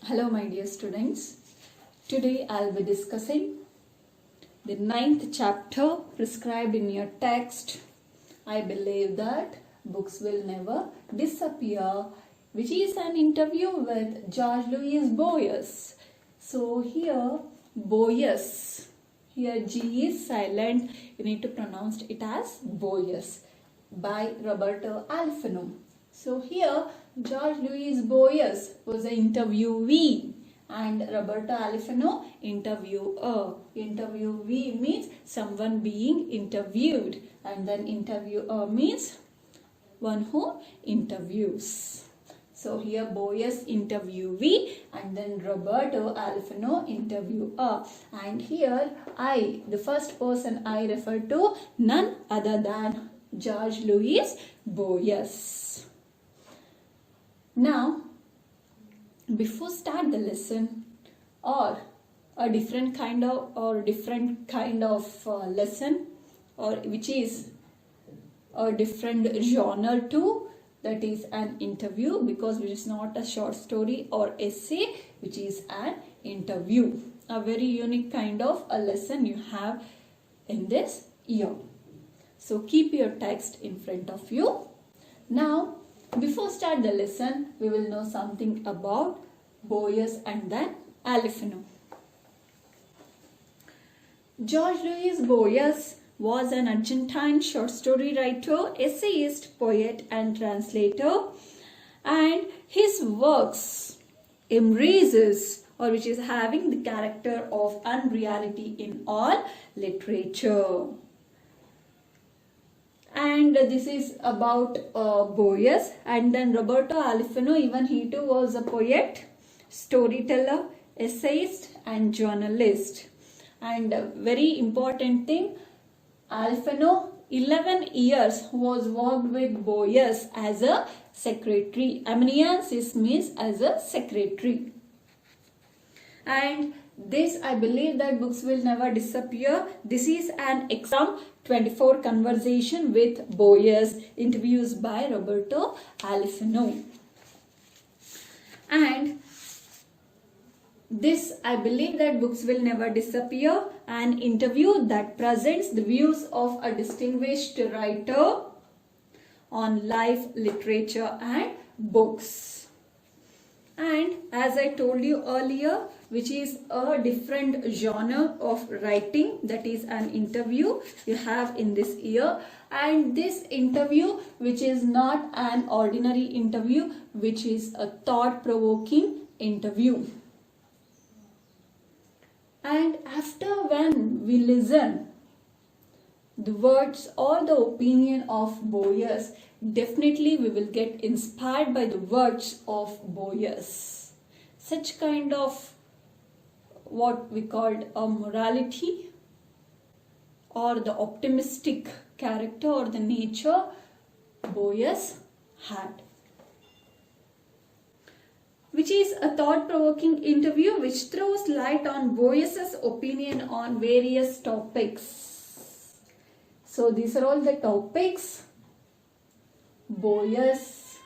Hello my dear students. Today I'll be discussing the 9th chapter prescribed in your text. I believe that books will never disappear, which is an interview with George Louis Boyes. So here Boyes, here G is silent, you need to pronounce it as Boyes by Roberto Alfano. So here George Louis Boyes was an interviewee and Roberto Alfano interviewer. Interviewee means someone being interviewed, and then interviewer means one who interviews. So here Boyes interviewee and then Roberto Alfano interviewer. And here I, the first person I refer to, none other than George Louis Boyes. Now, before start the lesson or a different kind of lesson, or which is a different genre too, that is an interview, because it is not a short story or essay, which is an interview. A very unique kind of a lesson you have in this year. So keep your text in front of you. Now, before start the lesson, we will know something about Boyes and then Alfano. George Louis Boyes was an Argentine short story writer, essayist, poet and translator, and his works embraces, or which is having the character of unreality in all literature. And this is about Boyes. And then Roberto Alfano, even he too was a poet, storyteller, essayist and journalist. And a very important thing, Alfano 11 years was worked with Boyes as a secretary. Amanuensis means as a secretary. And this, I believe that books will never disappear. This is an exam 24 conversation with Boyes, interviews by Roberto Alfano. And this, I believe that books will never disappear, an interview that presents the views of a distinguished writer on life, literature and books. And as I told you earlier, which is a different genre of writing, that is an interview you have in this year. And this interview, which is not an ordinary interview, which is a thought-provoking interview. And after when we listen the words or the opinion of Boyes, definitely we will get inspired by the words of Boyes. Such kind of what we called a morality or the optimistic character or the nature Boyes had. Which is a thought-provoking interview which throws light on Boyes' opinion on various topics. So these are all the topics. Boyes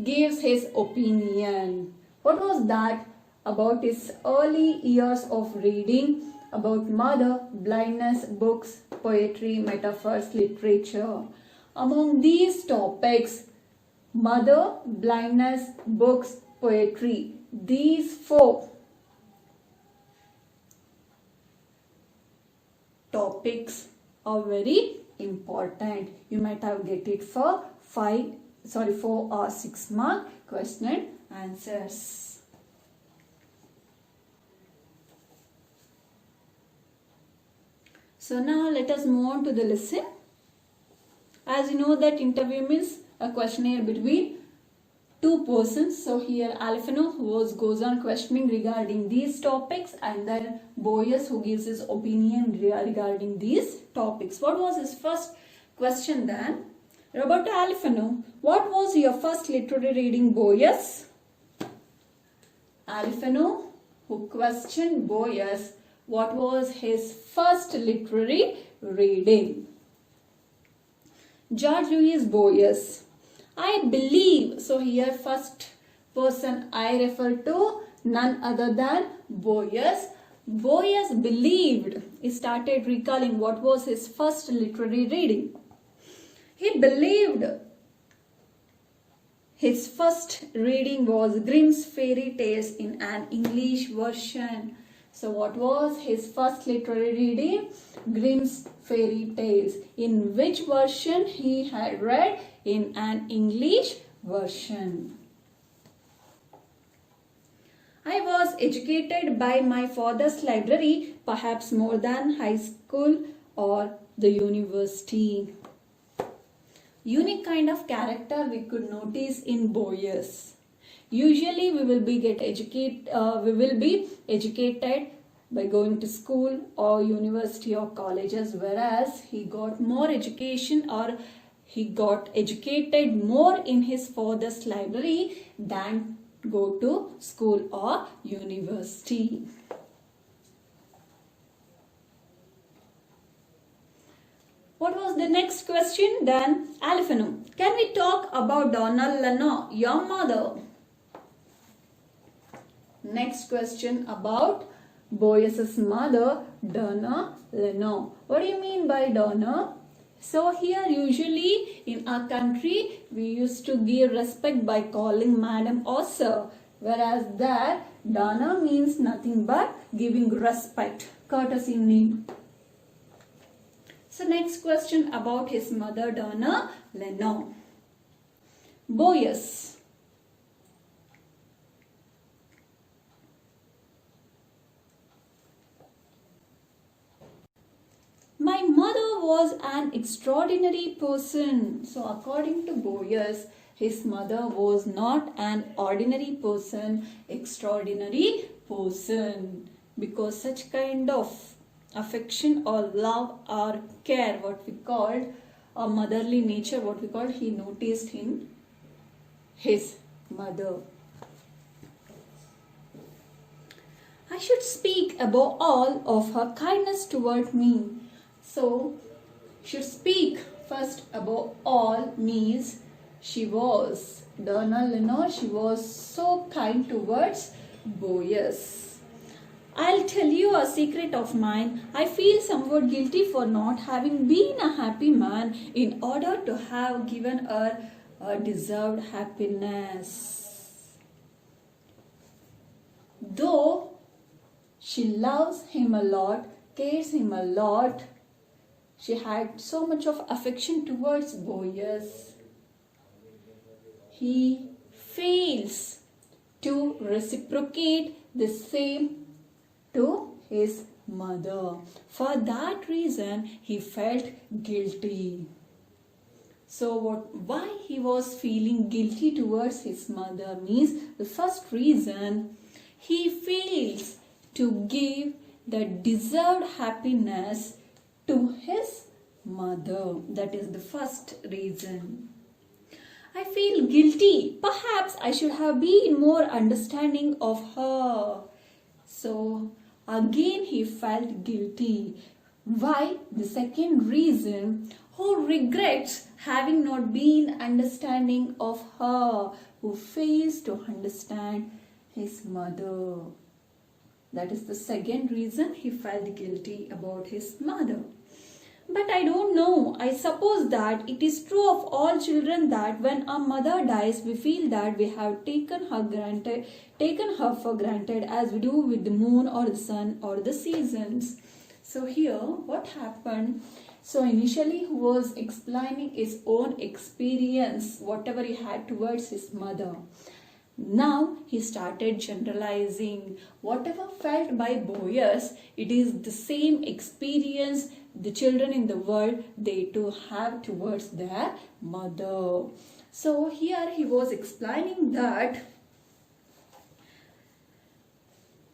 gives his opinion. What was that? About his early years of reading, about mother, blindness, books, poetry, metaphors, literature. Among these topics, mother, blindness, books, poetry, these 4 topics are very important. You might have get it for 4 or 6 mark question and answers. So now let us move on to the lesson. As you know that interview means a questionnaire between 2 persons. So here Alfano goes on questioning regarding these topics, and then Boyes who gives his opinion regarding these topics. What was his first question then? Roberto Alfano, what was your first literary reading, Boyes? Alfano who questioned Boyes, what was his first literary reading? George Louis Boyes, I believe, so here first person I refer to? None other than Boyce. Boyce believed, he started recalling what was his first literary reading. He believed his first reading was Grimm's Fairy Tales in an English version. So what was his first literary reading? Grimm's Fairy Tales. In which version he had read? In an English version. I was educated by my father's library, perhaps more than high school or the university. Unique kind of character we could notice in Boyce. Usually we will be educated by going to school or university or colleges, whereas he got more education, or he got educated more in his father's library than go to school or university. What was the next question? Then Alphanum. Can we talk about Donna Leno, your mother? Next question about Boyce's mother, Donna Leno. What do you mean by Donna? So here usually in our country we used to give respect by calling madam or sir, whereas there Donna means nothing but giving respect, courtesy name. So next question about his mother, Donna Leno. Boyce. My mother was an extraordinary person. So according to Boyce, his mother was not an ordinary person, extraordinary person. Because such kind of affection or love or care, what we called a motherly nature, what we called, he noticed in his mother. I should speak above all of her kindness toward me. So, should speak first above all means she was, Donna Leno, she was so kind towards Boyce. I'll tell you a secret of mine. I feel somewhat guilty for not having been a happy man in order to have given her a deserved happiness. Though she loves him a lot, cares him a lot, she had so much of affection towards Boyce, he fails to reciprocate the same to his mother. For that reason, he felt guilty. So why he was feeling guilty towards his mother means, the first reason, he fails to give the deserved happiness to his mother. That is the first reason. I feel guilty. Perhaps I should have been more understanding of her. So again he felt guilty. Why? The second reason, who regrets having not been understanding of her, who fails to understand his mother. That is the second reason he felt guilty about his mother. But I don't know. I suppose that it is true of all children that when a mother dies, we feel that we have taken her for granted, as we do with the moon or the sun or the seasons. So here, what happened? So initially he was explaining his own experience, whatever he had towards his mother. Now he started generalizing. Whatever felt by Boyce, it is the same experience the children in the world, they too have towards their mother. So here he was explaining that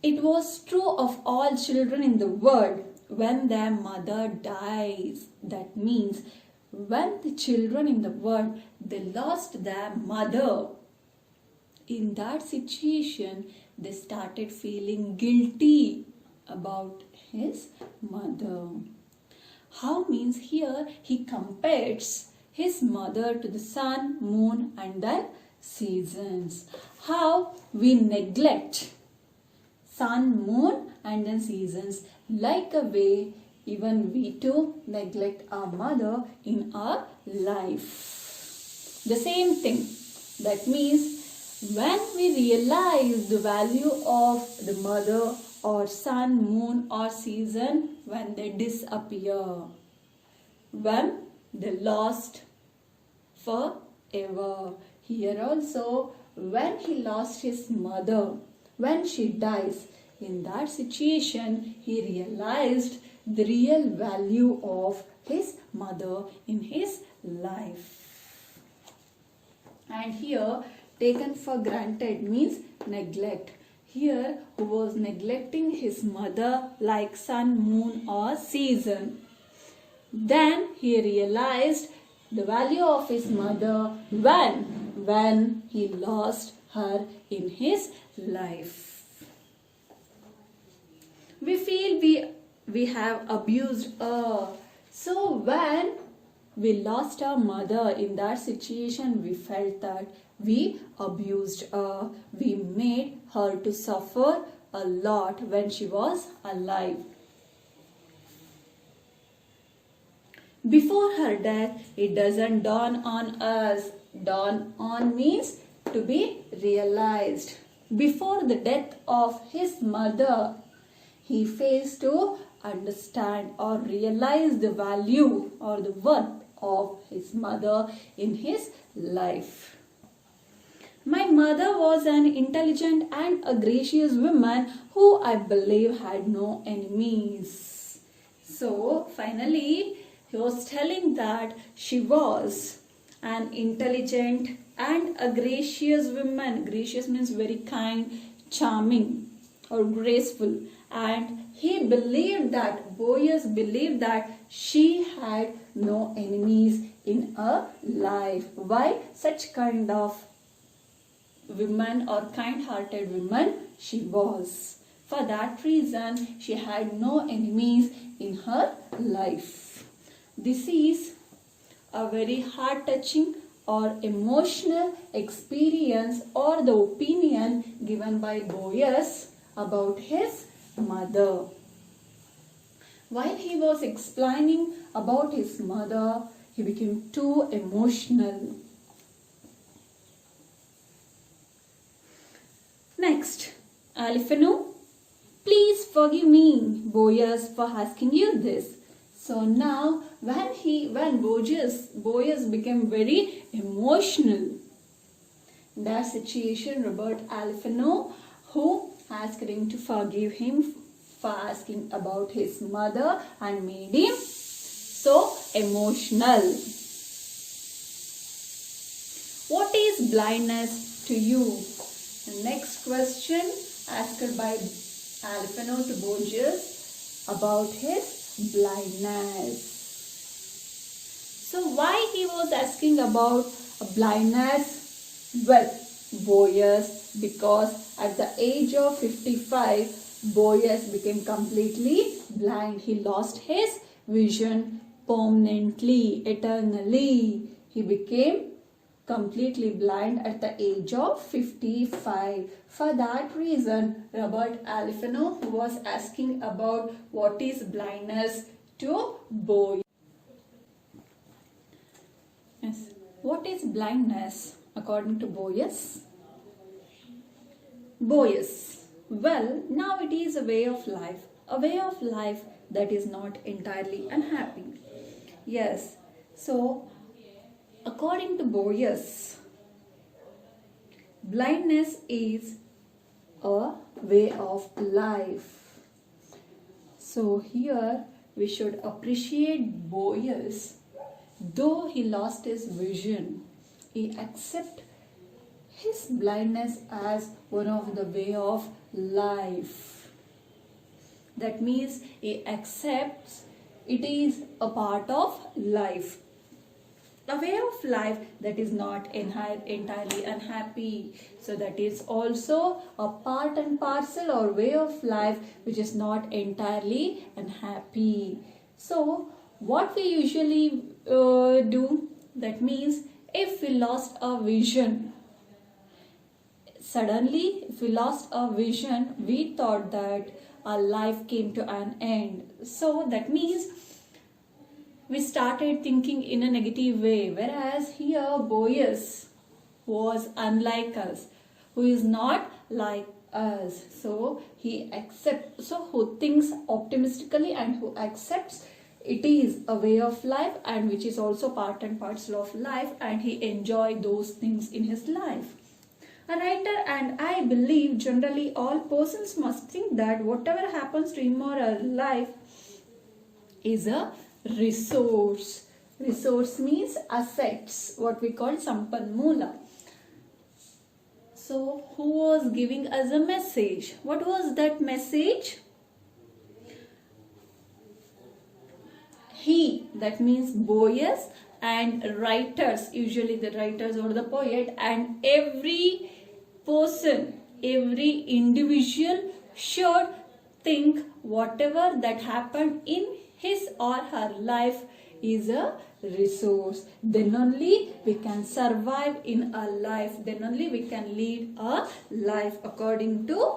it was true of all children in the world when their mother dies. That means when the children in the world, they lost their mother, in that situation they started feeling guilty about his mother. How means here he compares his mother to the sun, moon and the seasons. how we neglect sun, moon and then seasons. Like a way even we too neglect our mother in our life. The same thing. That means when we realize the value of the mother or sun, moon or season, when they disappear, when they lost forever. Here also, when he lost his mother, when she dies, in that situation he realized the real value of his mother in his life. And here, taken for granted means neglect. Here, who was neglecting his mother like sun, moon or season. Then he realized the value of his mother when he lost her in his life. We feel we have abused her. So when we lost our mother, in that situation we felt that we abused her. We made her to suffer a lot when she was alive. Before her death, it doesn't dawn on us. Dawn on means to be realized. Before the death of his mother, he fails to understand or realize the value or the worth of his mother in his life. My mother was an intelligent and a gracious woman who I believe had no enemies. So finally, he was telling that she was an intelligent and a gracious woman. Gracious means very kind, charming or graceful. And he believed that, Boaz believed that she had no enemies in her life. Why? Such kind of woman or kind-hearted woman she was. For that reason, she had no enemies in her life. This is a very heart-touching or emotional experience or the opinion given by Boaz about his mother. While he was explaining about his mother, he became too emotional. Next, Alifanu, please forgive me, Boaz, for asking you this. So now, when Boaz became very emotional, in that situation, Robert Alifanu, who asked him to forgive him for asking about his mother and made him so emotional. What is blindness to you? The next question asked by Alifano to Boaz about his blindness. So why he was asking about blindness? Well, Boaz, because at the age of 55, Boaz became completely blind. He lost his vision permanently, eternally. He became completely blind at the age of 55. For that reason, Robert Alifano was asking about what is blindness to Boaz. Yes. What is blindness according to Boaz? Boaz. Well, now it is a way of life that is not entirely unhappy. Yes, so according to Boaz, blindness is a way of life. So here we should appreciate Boaz. Though he lost his vision, he accepted his blindness as one of the way of life. That means he accepts it is a part of life. A way of life that is not entirely unhappy. So that is also a part and parcel or way of life which is not entirely unhappy. So what we usually do, that means if we lost our vision, Suddenly, if we lost our vision, we thought that our life came to an end. So that means we started thinking in a negative way. Whereas here, Boyus was unlike us, who is not like us. So he accepts, so who thinks optimistically and who accepts it is a way of life, and which is also part and parcel of life, and he enjoy those things in his life. A writer, and I believe generally all persons must think that whatever happens to him or her life is a resource. Resource means assets, what we call sampanmoola. So who was giving us a message? What was that message? He, that means Boyus, and writers, usually the writers or the poet, and every person, every individual should think whatever that happened in his or her life is a resource. Then only we can survive in a life. Then only we can lead a life according to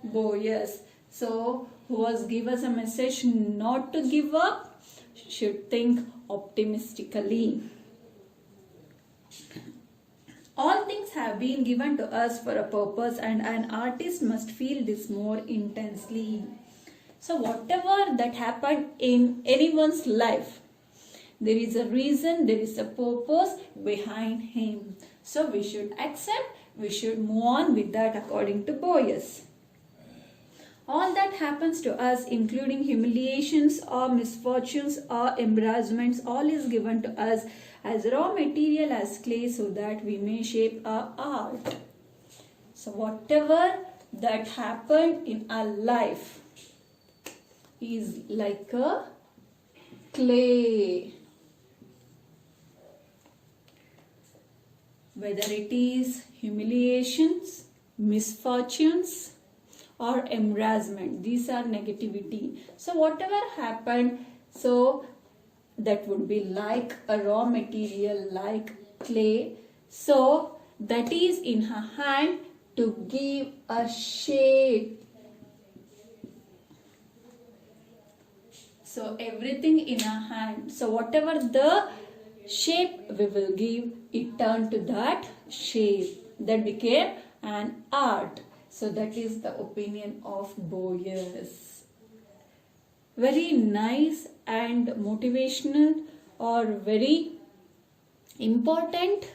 Boyus. So who was give us a message not to give up, should think optimistically. All things have been given to us for a purpose, and an artist must feel this more intensely. So whatever that happened in anyone's life, there is a reason, there is a purpose behind him. So we should accept, we should move on with that according to Boyus. All that happens to us, including humiliations or misfortunes or embarrassments, all is given to us as raw material, as clay, so that we may shape our art. So whatever that happened in our life is like a clay. Whether it is humiliations, misfortunes, or embarrassment, these are negativity. So whatever happened, so that would be like a raw material, like clay. So that is in her hand to give a shape. So everything in her hand. So whatever the shape we will give, it turned to that shape. That became an art. So that is the opinion of Boyus. Very nice and motivational, or very important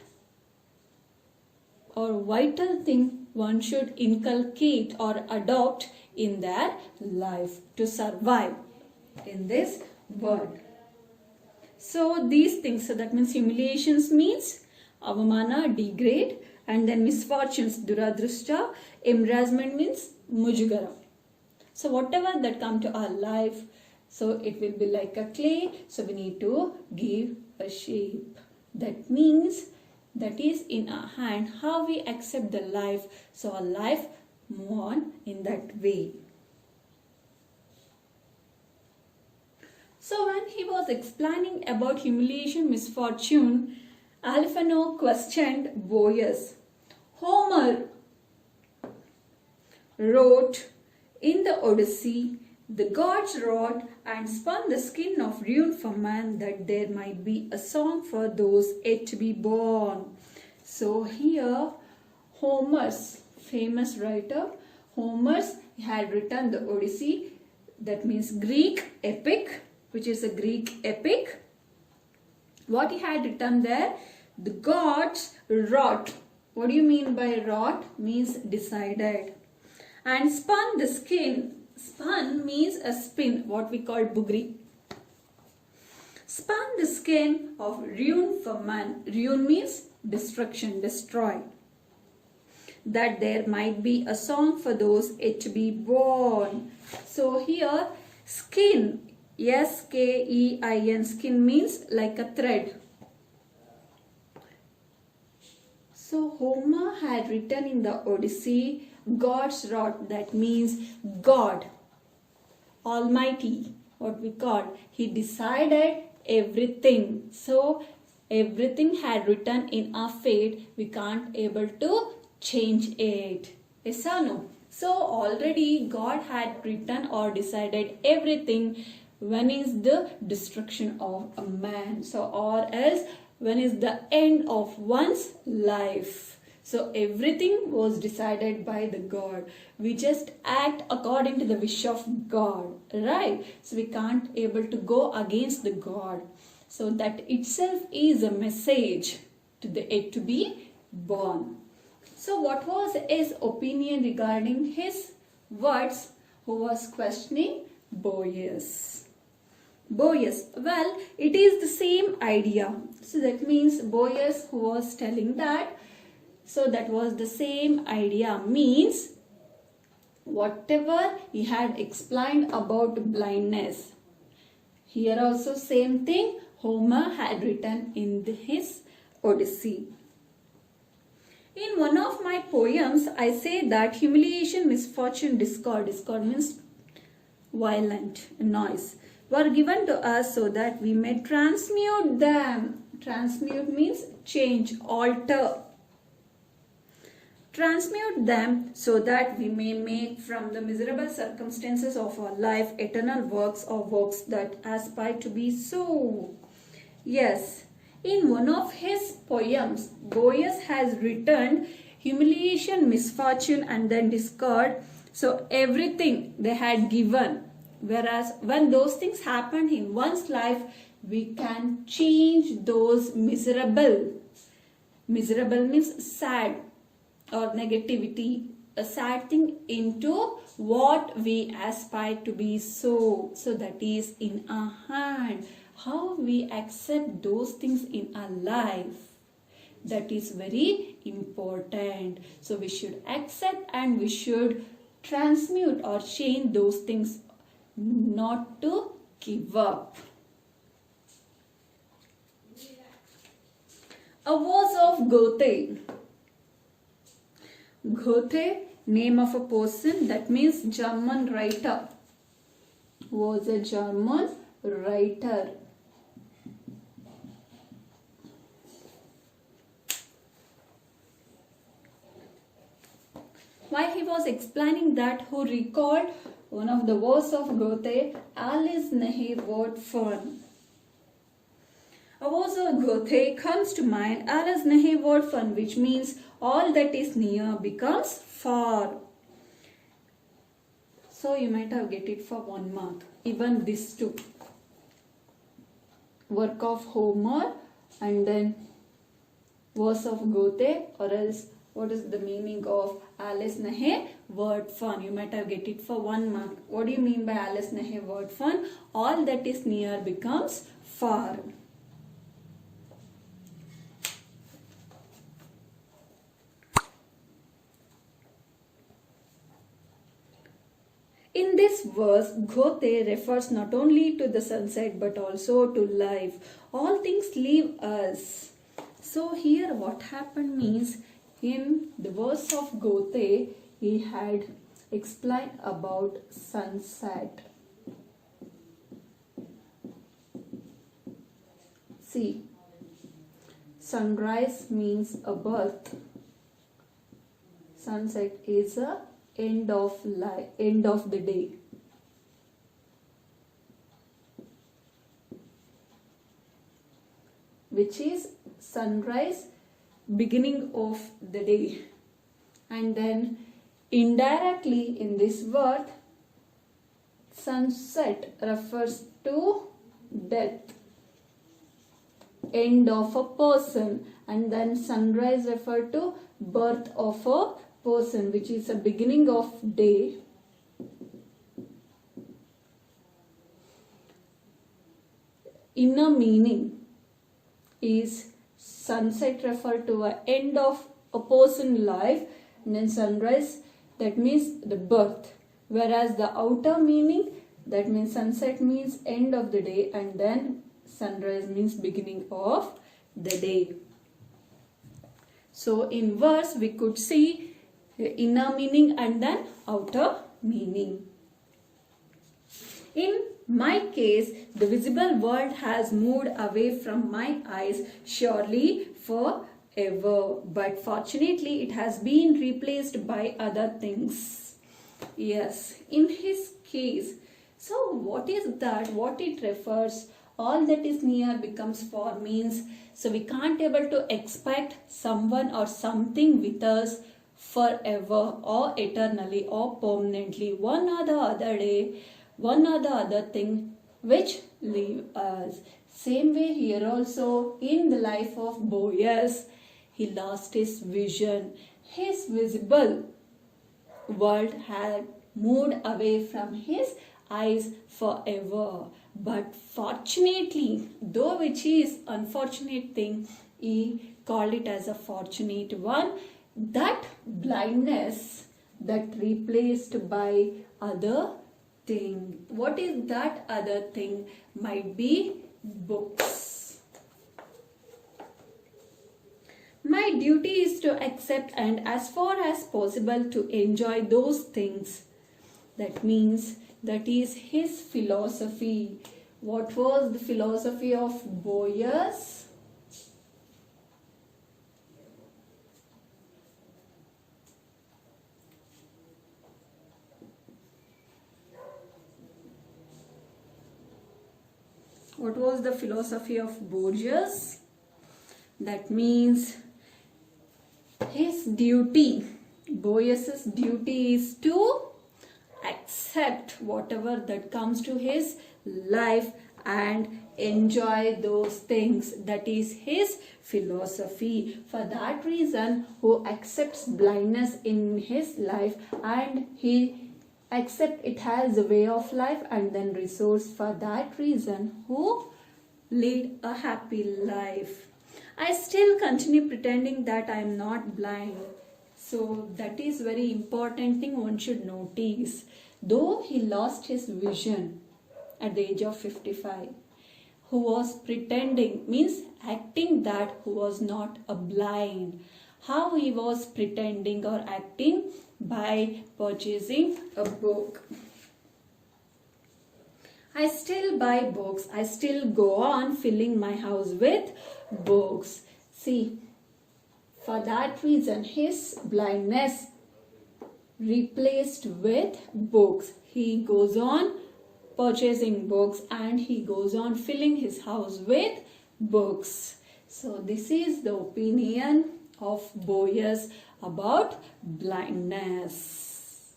or vital thing one should inculcate or adopt in their life to survive in this world. So these things, so that means humiliations means avamana, degrade, and then misfortunes, duradrushta, embarrassment means mujgara. So whatever that come to our life, so it will be like a clay, so we need to give a shape. That means that is in our hand, how we accept the life, so our life move on in that way. So when he was explaining about humiliation, misfortune, Alphino questioned Boyus. Homer wrote in the Odyssey, the gods wrought and spun the skin of ruin for man, that there might be a song for those yet to be born. So here Homer's famous writer, Homer's had written the Odyssey, that means Greek epic, which is a Greek epic. What he had written there, the gods wrought. What do you mean by wrought? Means decided. And spun the skin. Spun means a spin, what we call bugri. Spun the skin of ruin for man. Ruin means destruction, destroy. That there might be a song for those yet to be born. So here skin, S-K-E-I-N, skin means like a thread. So Homer had written in the Odyssey, gods wrought, that means God, Almighty, what we call. He decided everything. So everything had written in our fate. We can't able to change it. Yes or no? So already God had written or decided everything when is the destruction of a man. So or else when is the end of one's life. So everything was decided by the God. We just act according to the wish of God, right? So we can't able to go against the God. So that itself is a message to the yet to be born. So what was his opinion regarding his words? Who was questioning? Boaz. Boaz. Well, it is the same idea. So that means Boaz who was telling that. So that was the same idea. Means whatever he had explained about blindness. Here also same thing Homer had written in his Odyssey. In one of my poems, I say that humiliation, misfortune, discord means violent noise, were given to us so that we may transmute them. Transmute means change, alter. Transmute them so that we may make from the miserable circumstances of our life eternal works or works that aspire to be so. Yes. In one of his poems, Boaz has written humiliation, misfortune and then discord. So everything they had given. Whereas when those things happened in one's life, we can change those miserable. Miserable means sad or negativity. A sad thing into what we aspire to be so. So that is in our hand. How we accept those things in our life, that is very important. So we should accept and we should transmute or change those things, not to give up. A verse of Goethe. Goethe, name of a person, that means German writer. Was a German writer. While he was explaining that, who recalled one of the verses of Goethe, Alles nahe wird fern. A verse of Goethe comes to mind, Alles nahe wird fern, which means all that is near becomes far. So you might have get it for 1 mark. Even this too. Work of Homer and then verse of Goethe, or else what is the meaning of Alles nahe wird fern? You might have get it for 1 mark. What do you mean by Alles nahe wird fern? All that is near becomes far. In this verse, Goethe refers not only to the sunset but also to life. All things leave us. So here what happened means, in the verse of Goethe, he had explained about sunset. See, sunrise means a birth. Sunset is a end of life, end of the day. Which is sunrise, beginning of the day. And then indirectly in this word, sunset refers to death, end of a person, and then sunrise refers to birth of a person, which is a beginning of day. Inner meaning is sunset refer to a end of a person life, and then sunrise, that means the birth. Whereas the outer meaning, that means sunset means end of the day and then sunrise means beginning of the day. So in verse we could see inner meaning and then outer meaning. In my case, the visible world has moved away from my eyes surely for ever, but fortunately it has been replaced by other things. Yes, in his case. So what is that? What it refers? All that is near becomes far means, so we can't able to expect someone or something with us forever or eternally or permanently. One or the other day, one or the other thing which leave us. Same way here also in the life of Boaz, he lost his vision. His visible world had moved away from his eyes forever. But fortunately, though which is unfortunate thing, he called it as a fortunate one, that blindness that replaced by other thing. What is that other thing? Might be books. My duty is to accept and as far as possible to enjoy those things. That means that is his philosophy. What was the philosophy of Boaz? What was the philosophy of Boaz? That means his duty, Boaz's duty is to accept whatever that comes to his life and enjoy those things. That is his philosophy. For that reason, who accepts blindness in his life and he accept it as a way of life and then resource, for that reason who lead a happy life. I still continue pretending that I am not blind. So that is very important thing one should notice. Though he lost his vision at the age of 55, who was pretending, means acting that who was not a blind. How he was pretending or acting? By purchasing a book. I still buy books. I still go on filling my house with books. See, for that reason, his blindness replaced with books. He goes on purchasing books and he goes on filling his house with books. So this is the opinion of Boaz about blindness.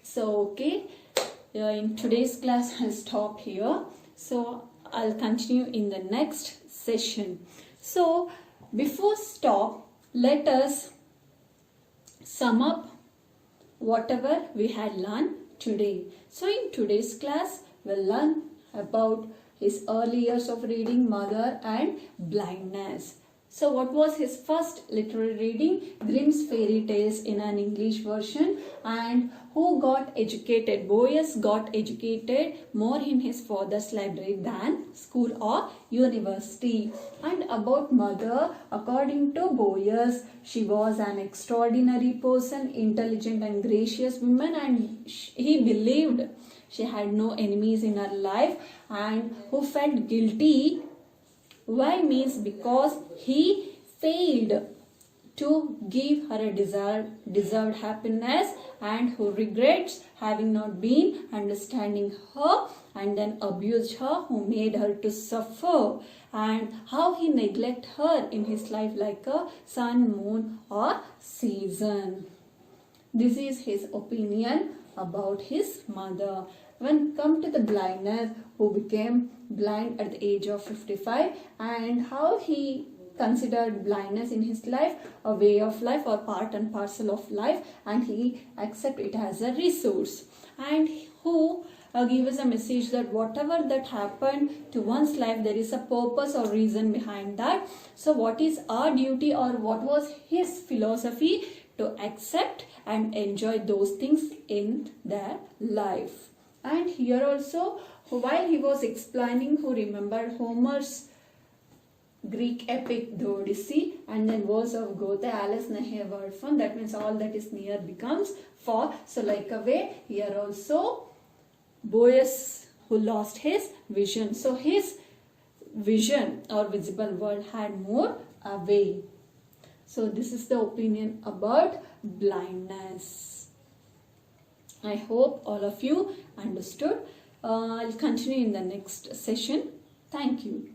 So okay, in today's class I'll stop here. So I'll continue in the next session. So before stop, let us sum up whatever we had learned today. So in today's class, we'll learn about his early years of reading, mother and blindness. So what was his first literary reading? Grimm's Fairy Tales in an English version. And who got educated? Boaz got educated more in his father's library than school or university. And about mother, according to Boaz, she was an extraordinary person, intelligent and gracious woman, and he believed she had no enemies in her life, and who felt guilty. Why? Means because he failed to give her a deserved happiness, and who regrets having not been understanding her and then abused her, who made her to suffer, and how he neglected her in his life like a sun, moon or season. This is his opinion about his mother. When come to the blindness, who became blind at the age of 55, and how he considered blindness in his life a way of life or part and parcel of life, and he accept it as a resource, and who give us a message that whatever that happened to one's life, there is a purpose or reason behind that. So what is our duty, or what was his philosophy? To accept and enjoy those things in their life. And here also, while he was explaining, who remembered Homer's Greek epic, the Odyssey, and then words of Goethe, Alice Nahe word from, that means all that is near becomes far. So like a way, here also Boaz, who lost his vision. So his vision or visible world had moved away. So this is the opinion about blindness. I hope all of you understood. I'll continue in the next session. Thank you.